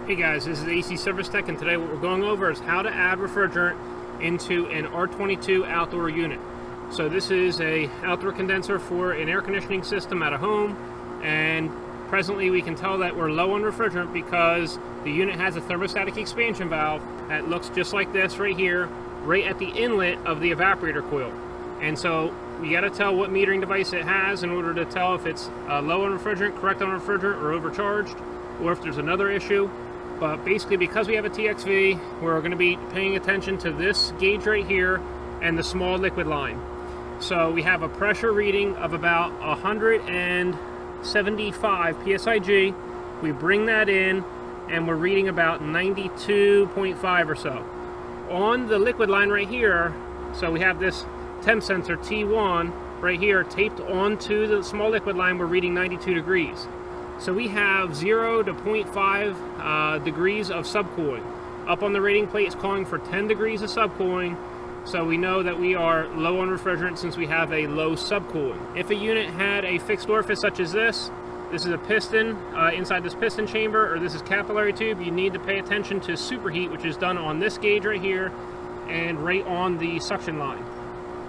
Hey guys, this is AC ServiceTech, and today what we're going over is how to add refrigerant into an R-22 outdoor unit. So this is a outdoor condenser for an air conditioning system at a home, and presently we can tell that we're low on refrigerant because the unit has a thermostatic expansion valve that looks just like this right here, right at the inlet of the evaporator coil. And so we got to tell what metering device it has in order to tell if it's low on refrigerant, correct on refrigerant, or overcharged, or if there's another issue. But basically, because we have a TXV, we're going to be paying attention to this gauge right here and the small liquid line. So we have a pressure reading of about 175 psig. We bring that in and we're reading about 92.5 or so. On the liquid line right here, so we have this temp sensor T1 right here taped onto the small liquid line. We're reading 92 degrees. So we have 0 to 0.5 degrees of subcooling. Up on the rating plate it's calling for 10 degrees of subcooling, so we know that we are low on refrigerant since we have a low subcooling. If a unit had a fixed orifice such as this is a piston inside this piston chamber, or this is capillary tube, you need to pay attention to superheat, which is done on this gauge right here and right on the suction line.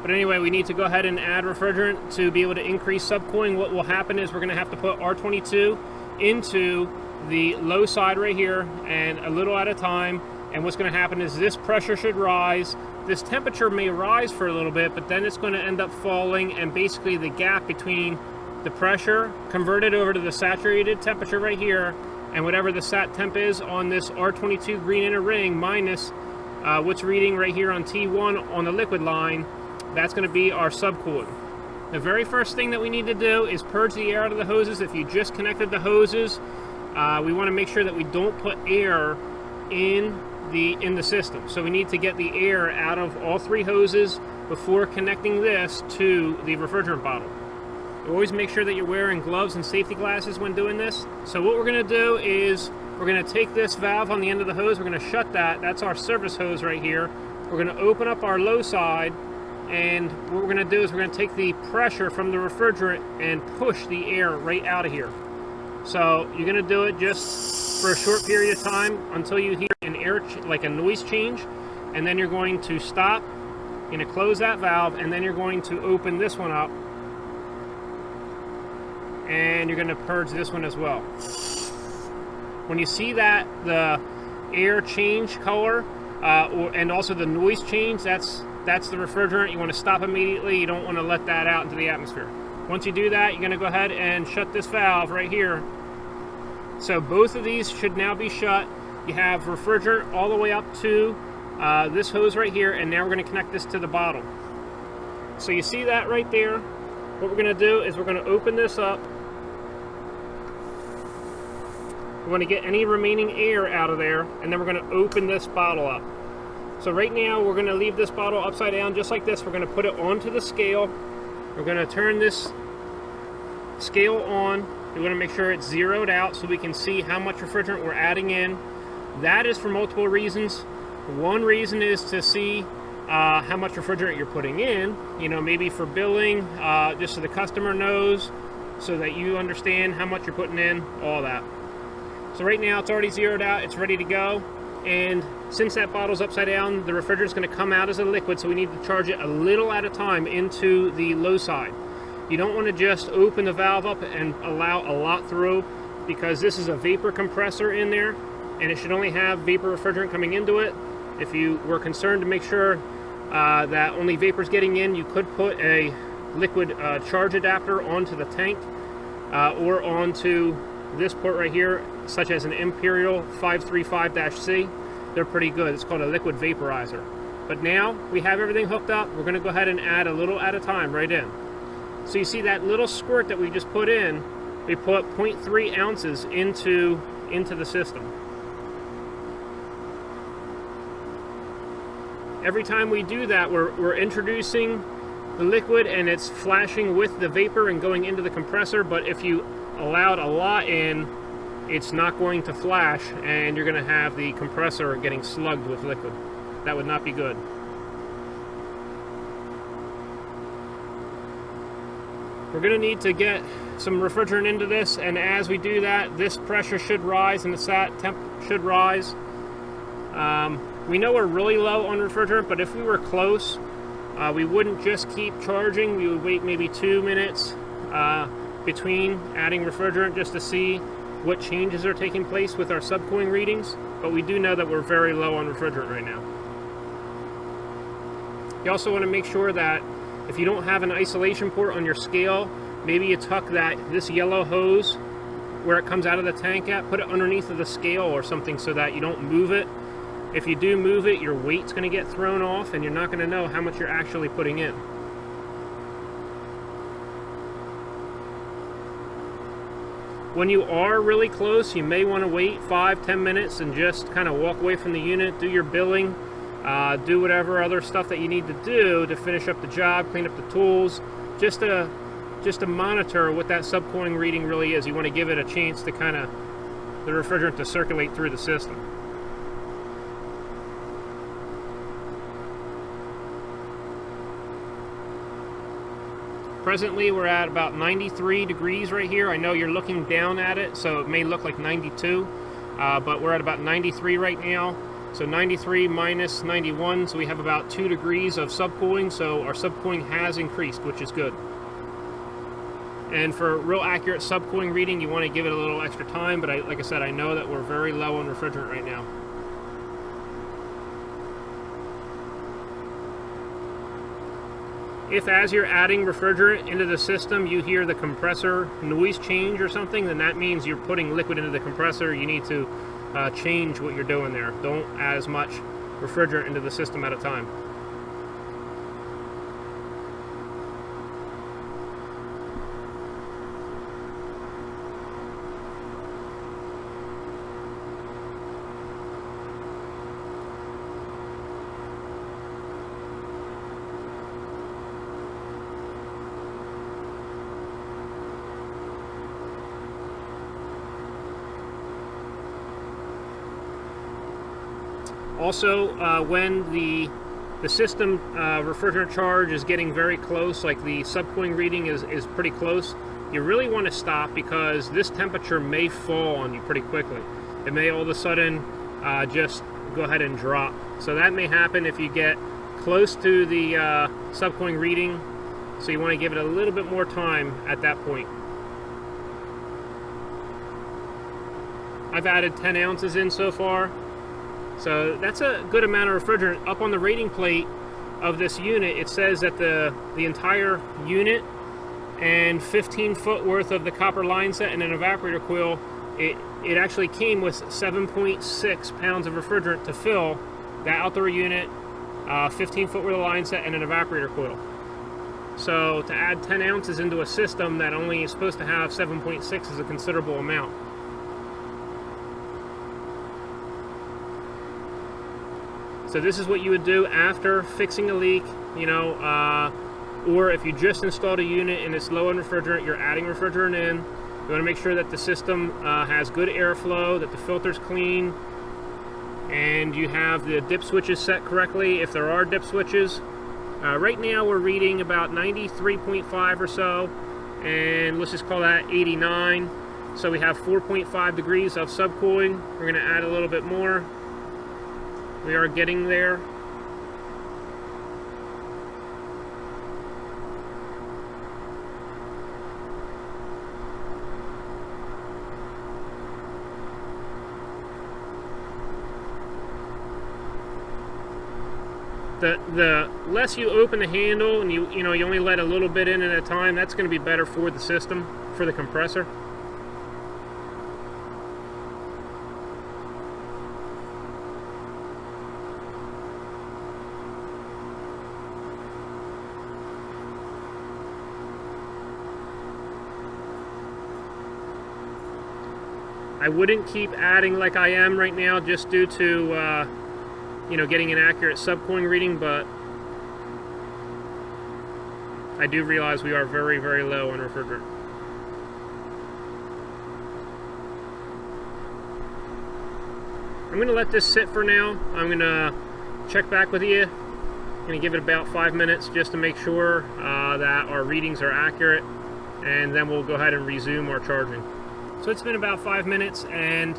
But anyway, we need to go ahead and add refrigerant to be able to increase subcooling. What will happen is we're going to have to put R-22 into the low side right here, and a little at a time. And what's going to happen is this pressure should rise. This temperature may rise for a little bit, but then it's going to end up falling, and basically the gap between the pressure converted over to the saturated temperature right here and whatever the sat temp is on this R-22 green inner ring minus what's reading right here on T1 on the liquid line, that's going to be our subcooling. The very first thing that we need to do is purge the air out of the hoses. If you just connected the hoses, we want to make sure that we don't put air in the system. So we need to get the air out of all three hoses before connecting this to the refrigerant bottle. Always make sure that you're wearing gloves and safety glasses when doing this. So what we're going to do is we're going to take this valve on the end of the hose, we're going to shut that. That's our service hose right here. We're going to open up our low side, and what we're going to do is we're going to take the pressure from the refrigerant and push the air right out of here. So you're going to do it just for a short period of time until you hear an like a noise change, and then you're going to stop. You're going to close that valve, and then you're going to open this one up, and you're going to purge this one as well. When you see that the air change color and also the noise change, that's the refrigerant. You want to stop immediately. You don't want to let that out into the atmosphere. Once you do that, you're going to go ahead and shut this valve right here. So both of these should now be shut. You have refrigerant all the way up to this hose right here, and now we're going to connect this to the bottle. So you see that right there. What we're going to do is we're going to open this up. We want to get any remaining air out of there, and then we're going to open this bottle up. So right now we're going to leave this bottle upside down just like this. We're going to put it onto the scale. We're going to turn this scale on. We want to make sure it's zeroed out so we can see how much refrigerant we're adding in. That is for multiple reasons. One reason is to see how much refrigerant you're putting in. You know, maybe for billing, just so the customer knows, so that you understand how much you're putting in, all that. So right now it's already zeroed out. It's ready to go. And since that bottle's upside down, the refrigerant is going to come out as a liquid, so we need to charge it a little at a time into the low side. You don't want to just open the valve up and allow a lot through, because this is a vapor compressor in there, and it should only have vapor refrigerant coming into it. If you were concerned to make sure that only vapor's getting in, you could put a liquid charge adapter onto the tank or onto this port right here, such as an Imperial 535-C. They're pretty good. It's called a liquid vaporizer. But now we have everything hooked up. We're going to go ahead and add a little at a time right in. So you see that little squirt that we just put in, we put 0.3 ounces into the system. Every time we do that, we're introducing the liquid, and it's flashing with the vapor and going into the compressor. But if you allowed a lot in, it's not going to flash, and you're going to have the compressor getting slugged with liquid. That would not be good. We're going to need to get some refrigerant into this, and as we do that, this pressure should rise and the sat temp should rise. We know we're really low on refrigerant, but if we were close, we wouldn't just keep charging. We would wait maybe 2 minutes between adding refrigerant just to see what changes are taking place with our subcooling readings, but we do know that we're very low on refrigerant right now. You also want to make sure that if you don't have an isolation port on your scale, maybe you tuck this yellow hose where it comes out of the tank at, put it underneath of the scale or something so that you don't move it. If you do move it, your weight's going to get thrown off and you're not going to know how much you're actually putting in. When you are really close, you may want to wait 5-10 minutes and just kind of walk away from the unit, do your billing, do whatever other stuff that you need to do to finish up the job, clean up the tools, just to monitor what that subcooling reading really is. You want to give it a chance to kind of the refrigerant to circulate through the system. Presently we're at about 93 degrees right here. I know you're looking down at it, so it may look like 92, but we're at about 93 right now. So 93 minus 91, so we have about 2 degrees of subcooling, so our subcooling has increased, which is good. And for real accurate subcooling reading, you want to give it a little extra time, but like I said, I know that we're very low on refrigerant right now. If as you're adding refrigerant into the system, you hear the compressor noise change or something, then that means you're putting liquid into the compressor. You need to change what you're doing there. Don't add as much refrigerant into the system at a time. Also, when the system refrigerant charge is getting very close, like the subcooling reading is pretty close, you really want to stop because this temperature may fall on you pretty quickly. It may all of a sudden just go ahead and drop. So that may happen if you get close to the subcooling reading, so you want to give it a little bit more time at that point. I've added 10 ounces in so far. So that's a good amount of refrigerant. Up on the rating plate of this unit, it says that the entire unit and 15 foot worth of the copper line set and an evaporator coil, it actually came with 7.6 pounds of refrigerant to fill that outdoor unit, 15 foot worth of line set and an evaporator coil. So to add 10 ounces into a system that only is supposed to have 7.6 is a considerable amount. So this is what you would do after fixing a leak, you know, or if you just installed a unit and it's low on refrigerant, you're adding refrigerant in. You want to make sure that the system has good airflow, that the filter's clean, and you have the dip switches set correctly if there are dip switches. Right now we're reading about 93.5 or so, and let's just call that 89. So we have 4.5 degrees of subcooling. We're going to add a little bit more. We are getting there. The less you open the handle and you only let a little bit in at a time, that's going to be better for the system, for the compressor. I wouldn't keep adding like I am right now just due to getting an accurate subcooling reading, but I do realize we are very, very low on refrigerant. I'm going to let this sit for now. I'm going to check back with you. I'm going to give it about 5 minutes just to make sure that our readings are accurate. and then we'll go ahead and resume our charging. So it's been about 5 minutes, and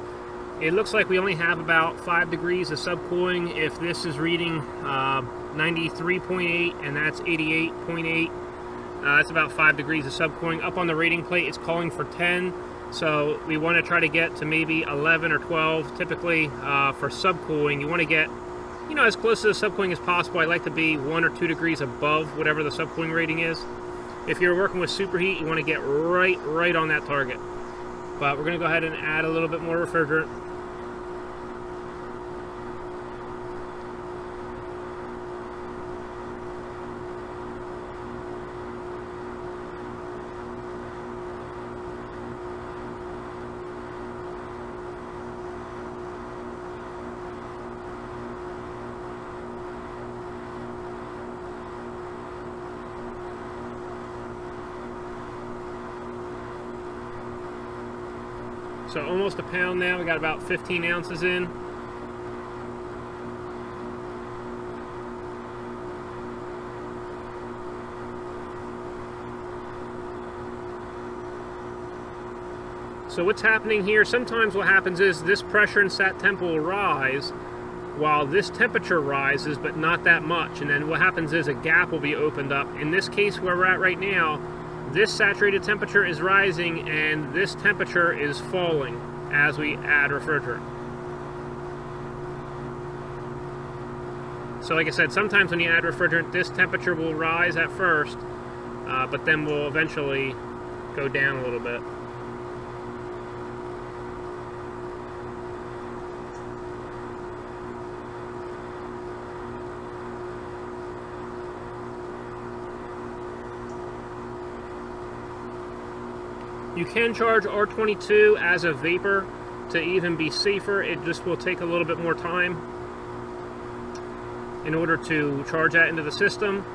it looks like we only have about 5 degrees of subcooling. If this is reading 93.8 and that's 88.8, that's about 5 degrees of subcooling. Up on the rating plate it's calling for 10, so we want to try to get to maybe 11 or 12. Typically for subcooling you want to get, you know, as close to the subcooling as possible. I like to be 1 or 2 degrees above whatever the subcooling rating is. If you're working with superheat, you want to get right on that target. But we're going to go ahead and add a little bit more refrigerant. So almost a pound now. We got about 15 ounces in. So what's happening here, sometimes what happens is this pressure and sat temp will rise while this temperature rises, but not that much. And then what happens is a gap will be opened up. In this case where we're at right now, this saturated temperature is rising and this temperature is falling as we add refrigerant. So like I said, sometimes when you add refrigerant, this temperature will rise at first, but then will eventually go down a little bit. You can charge R-22 as a vapor to even be safer. It just will take a little bit more time in order to charge that into the system.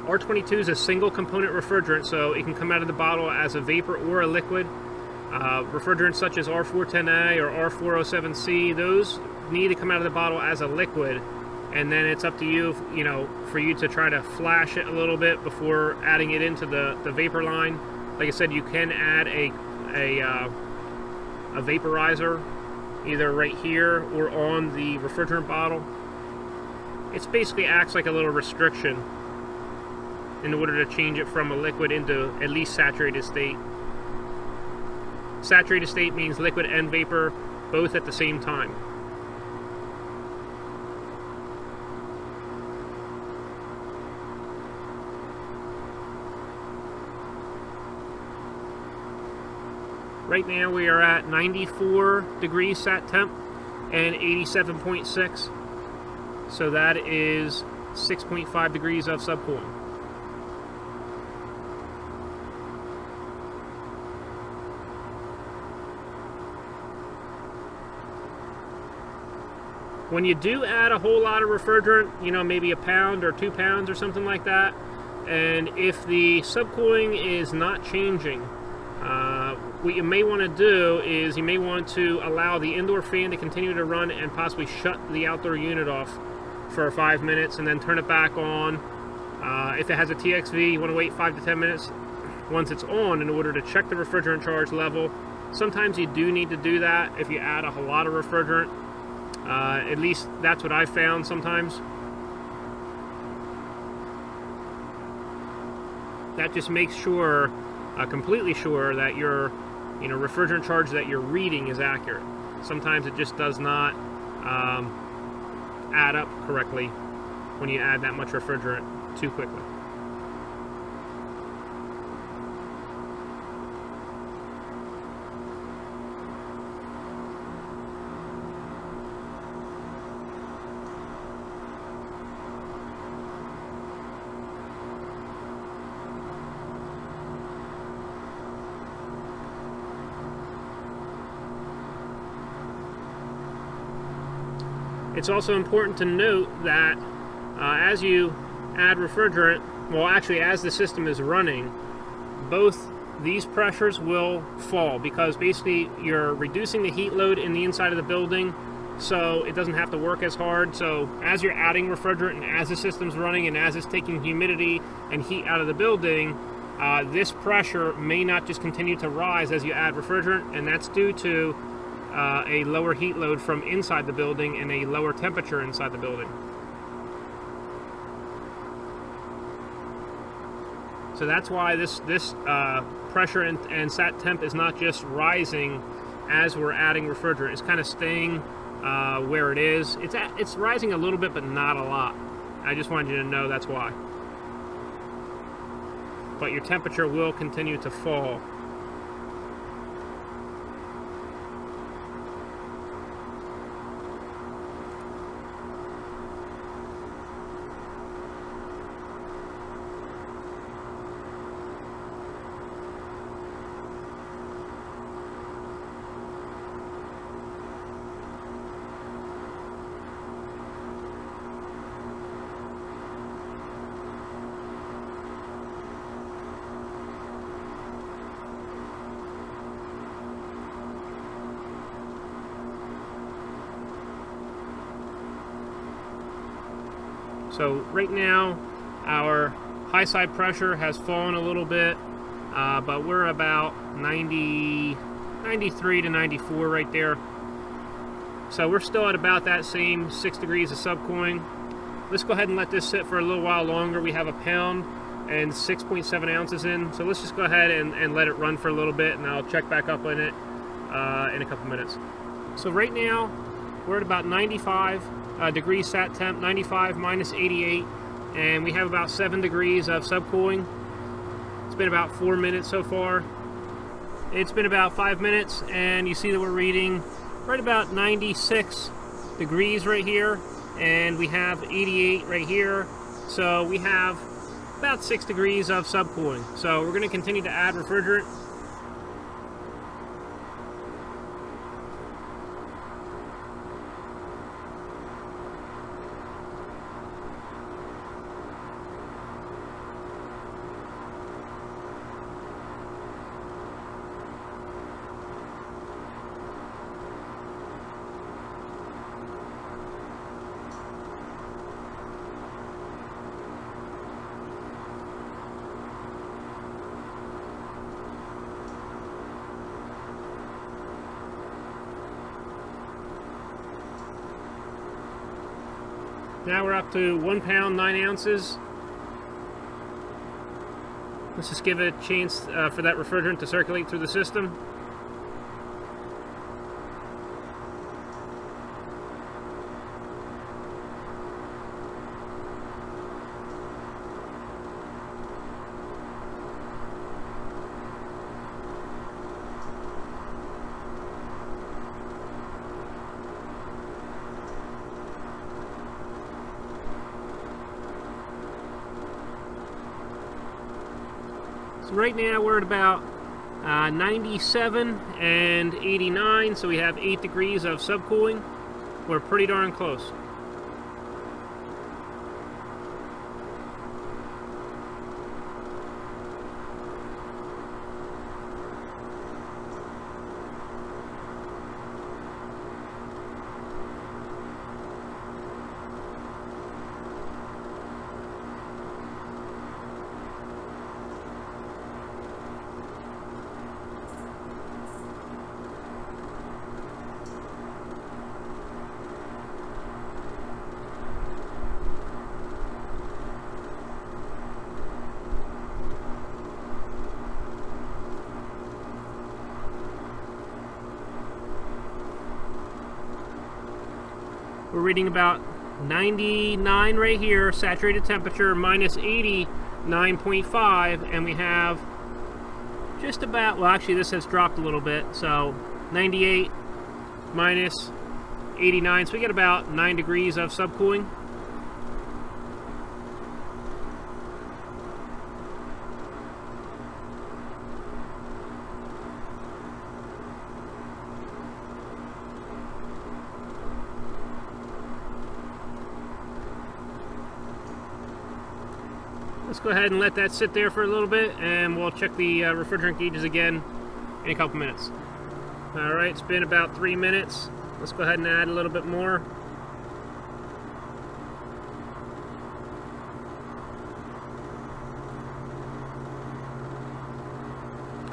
R-22 is a single component refrigerant, so it can come out of the bottle as a vapor or a liquid. Refrigerants such as R410A or R407C, those need to come out of the bottle as a liquid, and then it's up to you, you know, for you to try to flash it a little bit before adding it into the vapor line. Like I said, you can add a vaporizer either right here or on the refrigerant bottle. It basically acts like a little restriction in order to change it from a liquid into at least saturated state. Saturated state means liquid and vapor both at the same time. Right now we are at 94 degrees sat temp and 87.6. So that is 6.5 degrees of subcooling. When you do add a whole lot of refrigerant, you know, maybe a pound or 2 pounds or something like that, and if the subcooling is not changing, what you may want to do is you may want to allow the indoor fan to continue to run and possibly shut the outdoor unit off for 5 minutes and then turn it back on. If it has a TXV, you want to wait 5 to 10 minutes once it's on in order to check the refrigerant charge level. Sometimes you do need to do that if you add a whole lot of refrigerant. At least that's what I've found sometimes. That just makes sure, completely sure, that your refrigerant charge that you're reading is accurate. Sometimes it just does not add up correctly when you add that much refrigerant too quickly. It's also important to note that as you add refrigerant, well actually as the system is running, both these pressures will fall because basically you're reducing the heat load in the inside of the building, so it doesn't have to work as hard. So as you're adding refrigerant and as the system's running and as it's taking humidity and heat out of the building, this pressure may not just continue to rise as you add refrigerant, and that's due to a lower heat load from inside the building and a lower temperature inside the building. So that's why this pressure and sat temp is not just rising as we're adding refrigerant. It's kind of staying where it is. It's rising a little bit, but not a lot. I just wanted you to know that's why. But your temperature will continue to fall. So right now our high side pressure has fallen a little bit, but we're about 93 to 94 right there. So we're still at about that same 6 degrees of subcooling. Let's go ahead and let this sit for a little while longer. We have a pound and 6.7 ounces in, so let's just go ahead and let it run for a little bit, and I'll check back up on it in a couple minutes. So right now we're at about 95 degrees sat temp, 95 minus 88, and we have about 7 degrees of subcooling. It's been about 4 minutes so far. It's been about 5 minutes, and you see that we're reading right about 96 degrees right here, and we have 88 right here. So we have about 6 degrees of subcooling. So we're going to continue to add refrigerant. Now we're up to 1 pound 9 ounces. Let's just give it a chance for that refrigerant to circulate through the system. So right now we're at about 97 and 89, so we have 8 degrees of subcooling. We're pretty darn close. We're reading about 99 right here, saturated temperature, minus 89.5, and we have just about, well actually this has dropped a little bit, so 98 minus 89, so we get about 9 degrees of subcooling. Let's go ahead and let that sit there for a little bit, and we'll check the refrigerant gauges again in a couple minutes. Alright, it's been about 3 minutes. Let's go ahead and add a little bit more.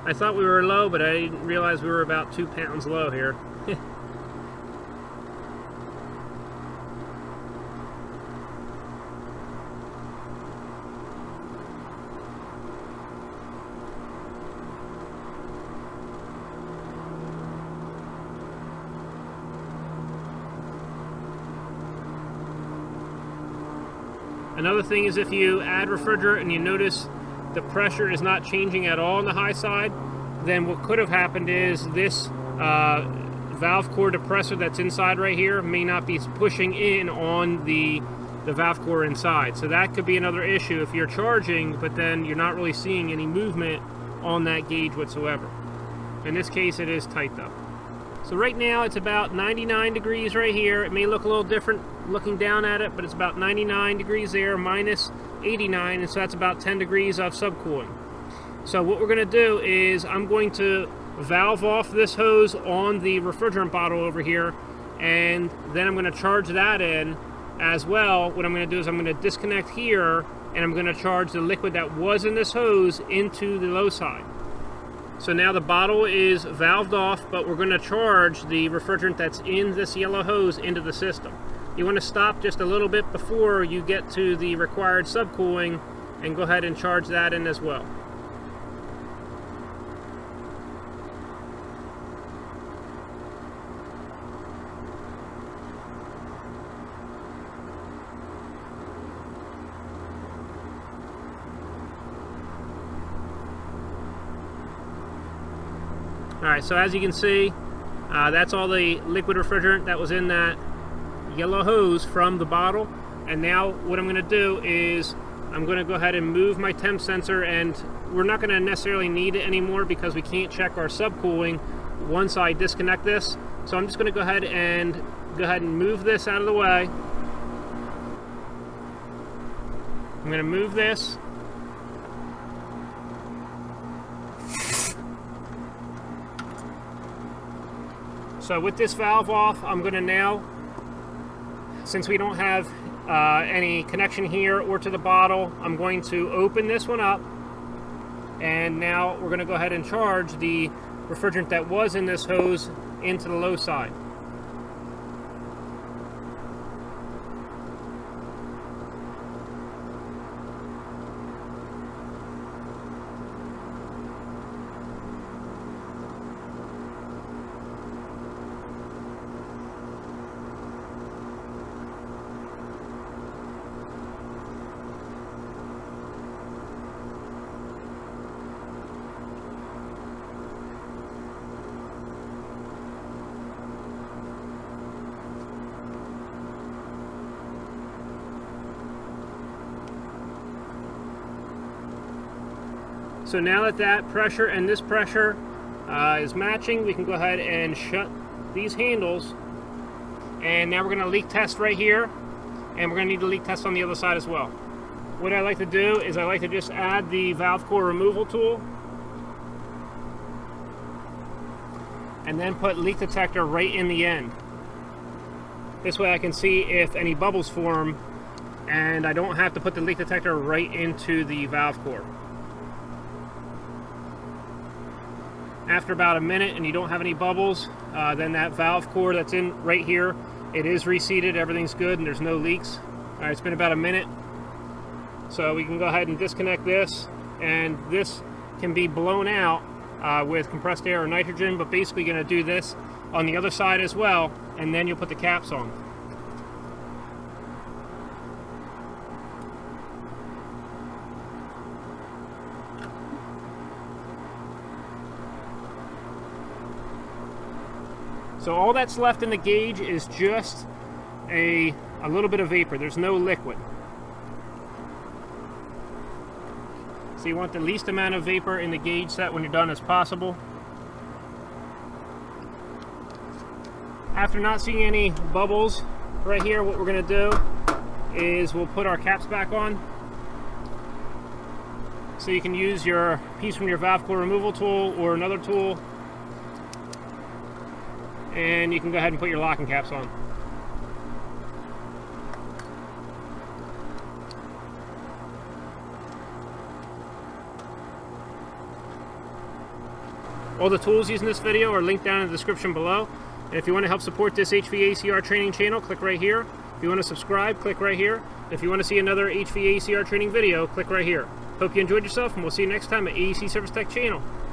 I thought we were low, but I didn't realize we were about 2 pounds low here. Another thing is, if you add refrigerant and you notice the pressure is not changing at all on the high side, then what could have happened is this valve core depressor that's inside right here may not be pushing in on the valve core inside. So that could be another issue if you're charging, but then you're not really seeing any movement on that gauge whatsoever. In this case, it is tight though. So right now it's about 99 degrees right here. It may look a little different looking down at it, but it's about 99 degrees there, minus 89, and so that's about 10 degrees of subcooling. So what we're going to do is I'm going to valve off this hose on the refrigerant bottle over here, and then I'm going to charge that in as well. What I'm going to do is I'm going to disconnect here, and I'm going to charge the liquid that was in this hose into the low side. So now the bottle is valved off, but we're going to charge the refrigerant that's in this yellow hose into the system. You want to stop just a little bit before you get to the required subcooling and go ahead and charge that in as well. Alright, so as you can see, that's all the liquid refrigerant that was in that yellow hose from the bottle. And now what I'm going to do is I'm going to go ahead and move my temp sensor, and we're not going to necessarily need it anymore because we can't check our subcooling once I disconnect this. So I'm just going to go ahead and move this out of the way. I'm going to move this. So with this valve off, I'm going to now, since we don't have any connection here or to the bottle, I'm going to open this one up, and now we're going to go ahead and charge the refrigerant that was in this hose into the low side. So now that that pressure and this pressure is matching, we can go ahead and shut these handles. And now we're going to leak test right here, and we're going to need to leak test on the other side as well. What I like to do is I like to just add the valve core removal tool, and then put leak detector right in the end. This way I can see if any bubbles form, and I don't have to put the leak detector right into the valve core. After about a minute and you don't have any bubbles, then that valve core that's in right here, it is reseated, everything's good, and there's no leaks. Alright, it's been about a minute. So we can go ahead and disconnect this, and this can be blown out with compressed air or nitrogen, but basically going to do this on the other side as well, and then you'll put the caps on. So all that's left in the gauge is just a little bit of vapor. There's no liquid. So you want the least amount of vapor in the gauge set when you're done as possible. After not seeing any bubbles right here, what we're going to do is we'll put our caps back on. So you can use your piece from your valve core removal tool or another tool, and you can go ahead and put your locking caps on. All the tools used in this video are linked down in the description below. And if you want to help support this HVACR training channel, click right here. If you want to subscribe, click right here. If you want to see another HVACR training video, click right here. Hope you enjoyed yourself, and we'll see you next time at AEC Service Tech channel.